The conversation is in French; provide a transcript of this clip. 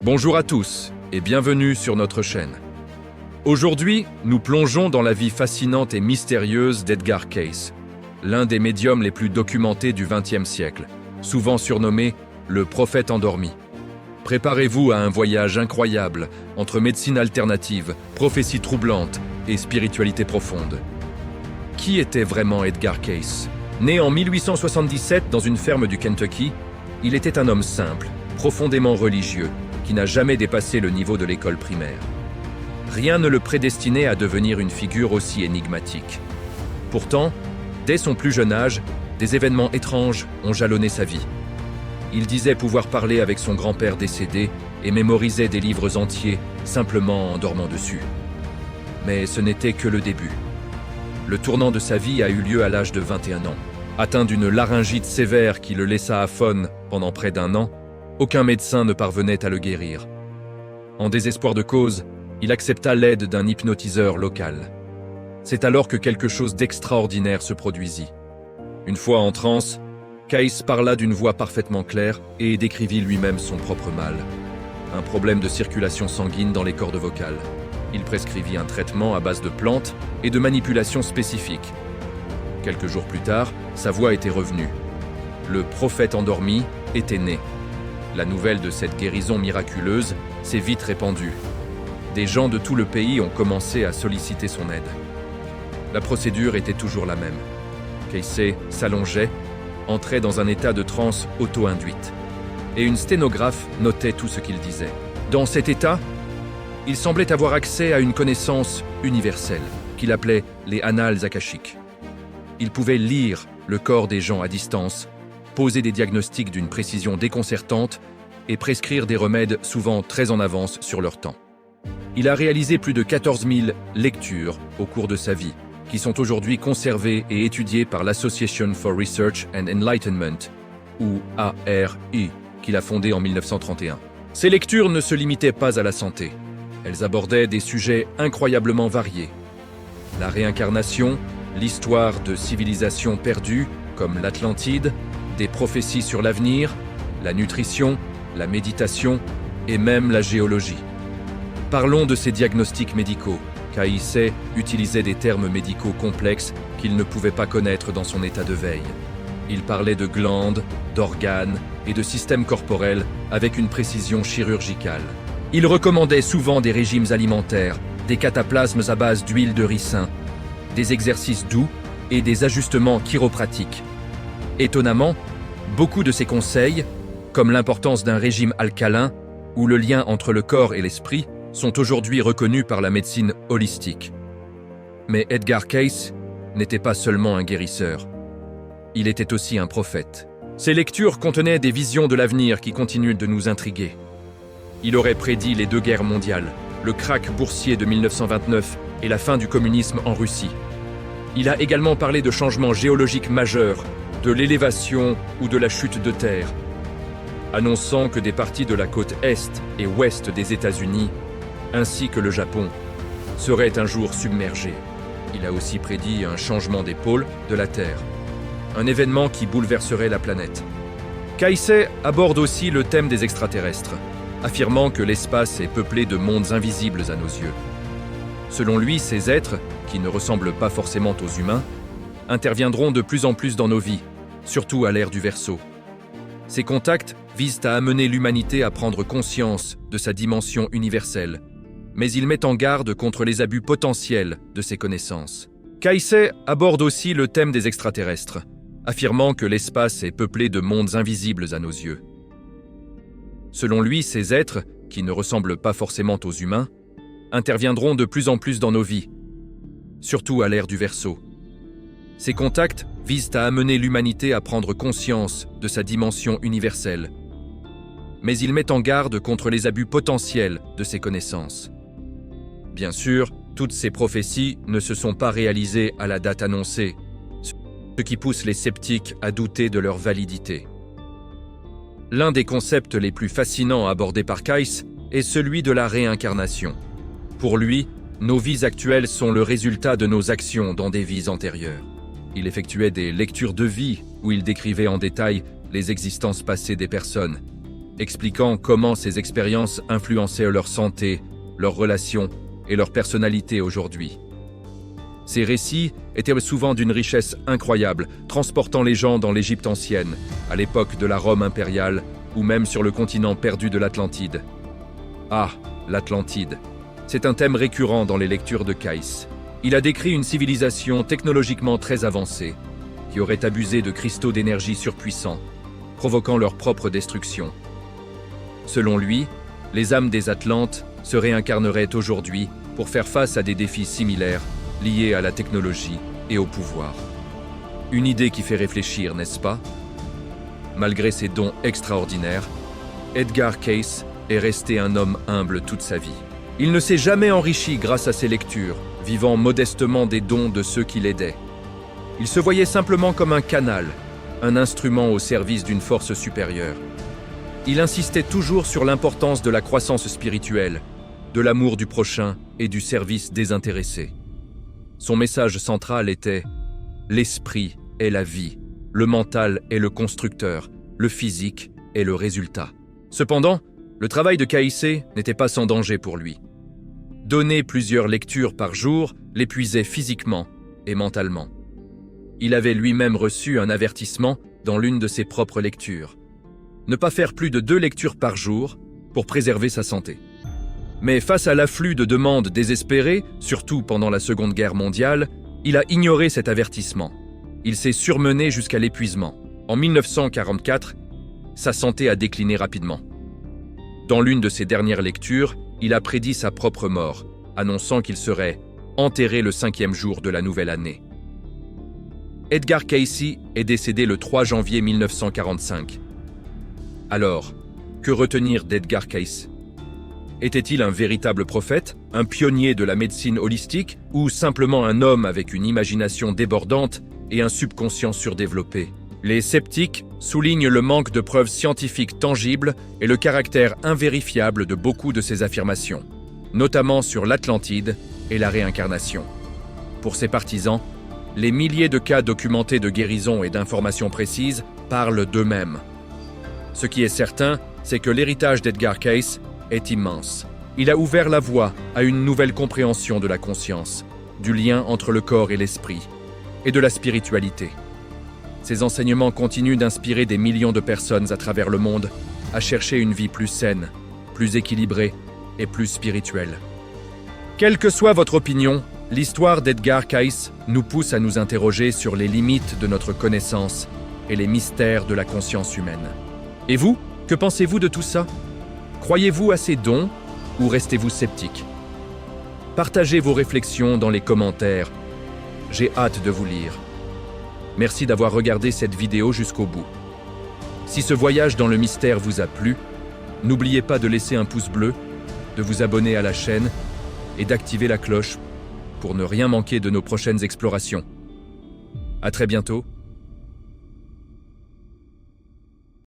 Bonjour à tous et bienvenue sur notre chaîne. Aujourd'hui, nous plongeons dans la vie fascinante et mystérieuse d'Edgar Cayce, l'un des médiums les plus documentés du XXe siècle, souvent surnommé le prophète endormi. Préparez-vous à un voyage incroyable entre médecine alternative, prophétie troublante et spiritualité profonde. Qui était vraiment Edgar Cayce? Né en 1877 dans une ferme du Kentucky, il était un homme simple, profondément religieux, qui n'a jamais dépassé le niveau de l'école primaire. Rien ne le prédestinait à devenir une figure aussi énigmatique. Pourtant, dès son plus jeune âge, des événements étranges ont jalonné sa vie. Il disait pouvoir parler avec son grand-père décédé et mémorisait des livres entiers simplement en dormant dessus. Mais ce n'était que le début. Le tournant de sa vie a eu lieu à l'âge de 21 ans. Atteint d'une laryngite sévère qui le laissa aphone pendant près d'un an, aucun médecin ne parvenait à le guérir. En désespoir de cause, il accepta l'aide d'un hypnotiseur local. C'est alors que quelque chose d'extraordinaire se produisit. Une fois en transe, Cayce parla d'une voix parfaitement claire et décrivit lui-même son propre mal. Un problème de circulation sanguine dans les cordes vocales. Il prescrivit un traitement à base de plantes et de manipulations spécifiques. Quelques jours plus tard, sa voix était revenue. Le prophète endormi était né. La nouvelle de cette guérison miraculeuse s'est vite répandue. Des gens de tout le pays ont commencé à solliciter son aide. La procédure était toujours la même. Cayce s'allongeait, entrait dans un état de transe auto-induite. Et une sténographe notait tout ce qu'il disait. Dans cet état, il semblait avoir accès à une connaissance universelle, qu'il appelait les annales akashiques. Il pouvait lire le corps des gens à distance, poser des diagnostics d'une précision déconcertante et prescrire des remèdes souvent très en avance sur leur temps. Il a réalisé plus de 14 000 lectures au cours de sa vie, qui sont aujourd'hui conservées et étudiées par l'Association for Research and Enlightenment, ou ARI, qu'il a fondée en 1931. Ces lectures ne se limitaient pas à la santé. Elles abordaient des sujets incroyablement variés. La réincarnation, l'histoire de civilisations perdues, comme l'Atlantide, des prophéties sur l'avenir, la nutrition, la méditation et même la géologie. Parlons de ces diagnostics médicaux. Cayce utilisait des termes médicaux complexes qu'il ne pouvait pas connaître dans son état de veille. Il parlait de glandes, d'organes et de systèmes corporels avec une précision chirurgicale. Il recommandait souvent des régimes alimentaires, des cataplasmes à base d'huile de ricin, des exercices doux et des ajustements chiropratiques. Étonnamment, beaucoup de ces conseils, comme l'importance d'un régime alcalin ou le lien entre le corps et l'esprit, sont aujourd'hui reconnus par la médecine holistique. Mais Edgar Cayce n'était pas seulement un guérisseur. Il était aussi un prophète. Ses lectures contenaient des visions de l'avenir qui continuent de nous intriguer. Il aurait prédit les 2 guerres mondiales, le krach boursier de 1929 et la fin du communisme en Russie. Il a également parlé de changements géologiques majeurs, de l'élévation ou de la chute de terre, annonçant que des parties de la côte est et ouest des États-Unis, ainsi que le Japon, seraient un jour submergées. Il a aussi prédit un changement des pôles de la Terre, un événement qui bouleverserait la planète. Cayce aborde aussi le thème des extraterrestres, affirmant que l'espace est peuplé de mondes invisibles à nos yeux. Selon lui, ces êtres, qui ne ressemblent pas forcément aux humains, interviendront de plus en plus dans nos vies, surtout à l'ère du Verseau. Ces contacts visent à amener l'humanité à prendre conscience de sa dimension universelle, mais il met en garde contre les abus potentiels de ces connaissances. Cayce aborde aussi le thème des extraterrestres, affirmant que l'espace est peuplé de mondes invisibles à nos yeux. Selon lui, ces êtres, qui ne ressemblent pas forcément aux humains, interviendront de plus en plus dans nos vies, surtout à l'ère du Verseau. Ces contacts visent à amener l'humanité à prendre conscience de sa dimension universelle, mais il met en garde contre les abus potentiels de ces connaissances. Bien sûr, toutes ces prophéties ne se sont pas réalisées à la date annoncée, ce qui pousse les sceptiques à douter de leur validité. L'un des concepts les plus fascinants abordés par Cayce est celui de la réincarnation. Pour lui, nos vies actuelles sont le résultat de nos actions dans des vies antérieures. Il effectuait des lectures de vie où il décrivait en détail les existences passées des personnes, expliquant comment ces expériences influençaient leur santé, leurs relations et leur personnalité aujourd'hui. Ces récits étaient souvent d'une richesse incroyable, transportant les gens dans l'Égypte ancienne, à l'époque de la Rome impériale, ou même sur le continent perdu de l'Atlantide. Ah, l'Atlantide. C'est un thème récurrent dans les lectures de Caius. Il a décrit une civilisation technologiquement très avancée, qui aurait abusé de cristaux d'énergie surpuissants, provoquant leur propre destruction. Selon lui, les âmes des Atlantes se réincarneraient aujourd'hui pour faire face à des défis similaires liés à la technologie et au pouvoir. Une idée qui fait réfléchir, n'est-ce pas? Malgré ses dons extraordinaires, Edgar Cayce est resté un homme humble toute sa vie. Il ne s'est jamais enrichi grâce à ses lectures, vivant modestement des dons de ceux qui l'aidaient. Il se voyait simplement comme un canal, un instrument au service d'une force supérieure. Il insistait toujours sur l'importance de la croissance spirituelle, de l'amour du prochain et du service désintéressé. Son message central était « L'esprit est la vie, le mental est le constructeur, le physique est le résultat ». Cependant, le travail de Cayce n'était pas sans danger pour lui. Donner plusieurs lectures par jour l'épuisait physiquement et mentalement. Il avait lui-même reçu un avertissement dans l'une de ses propres lectures. Ne pas faire plus de 2 lectures par jour pour préserver sa santé. Mais face à l'afflux de demandes désespérées, surtout pendant la Seconde Guerre mondiale, il a ignoré cet avertissement. Il s'est surmené jusqu'à l'épuisement. En 1944, sa santé a décliné rapidement. Dans l'une de ses dernières lectures, il a prédit sa propre mort, annonçant qu'il serait enterré le 5e jour de la nouvelle année. Edgar Cayce est décédé le 3 janvier 1945. Alors, que retenir d'Edgar Cayce? Était-il un véritable prophète, un pionnier de la médecine holistique, ou simplement un homme avec une imagination débordante et un subconscient surdéveloppé? Les sceptiques soulignent le manque de preuves scientifiques tangibles et le caractère invérifiable de beaucoup de ses affirmations, notamment sur l'Atlantide et la réincarnation. Pour ses partisans, les milliers de cas documentés de guérison et d'informations précises parlent d'eux-mêmes. Ce qui est certain, c'est que l'héritage d'Edgar Cayce est immense. Il a ouvert la voie à une nouvelle compréhension de la conscience, du lien entre le corps et l'esprit, et de la spiritualité. Ses enseignements continuent d'inspirer des millions de personnes à travers le monde à chercher une vie plus saine, plus équilibrée et plus spirituelle. Quelle que soit votre opinion, l'histoire d'Edgar Cayce nous pousse à nous interroger sur les limites de notre connaissance et les mystères de la conscience humaine. Et vous, que pensez-vous de tout ça? Croyez-vous à ces dons ou restez-vous sceptique? Partagez vos réflexions dans les commentaires. J'ai hâte de vous lire. Merci d'avoir regardé cette vidéo jusqu'au bout. Si ce voyage dans le mystère vous a plu, n'oubliez pas de laisser un pouce bleu, de vous abonner à la chaîne et d'activer la cloche pour ne rien manquer de nos prochaines explorations. À très bientôt.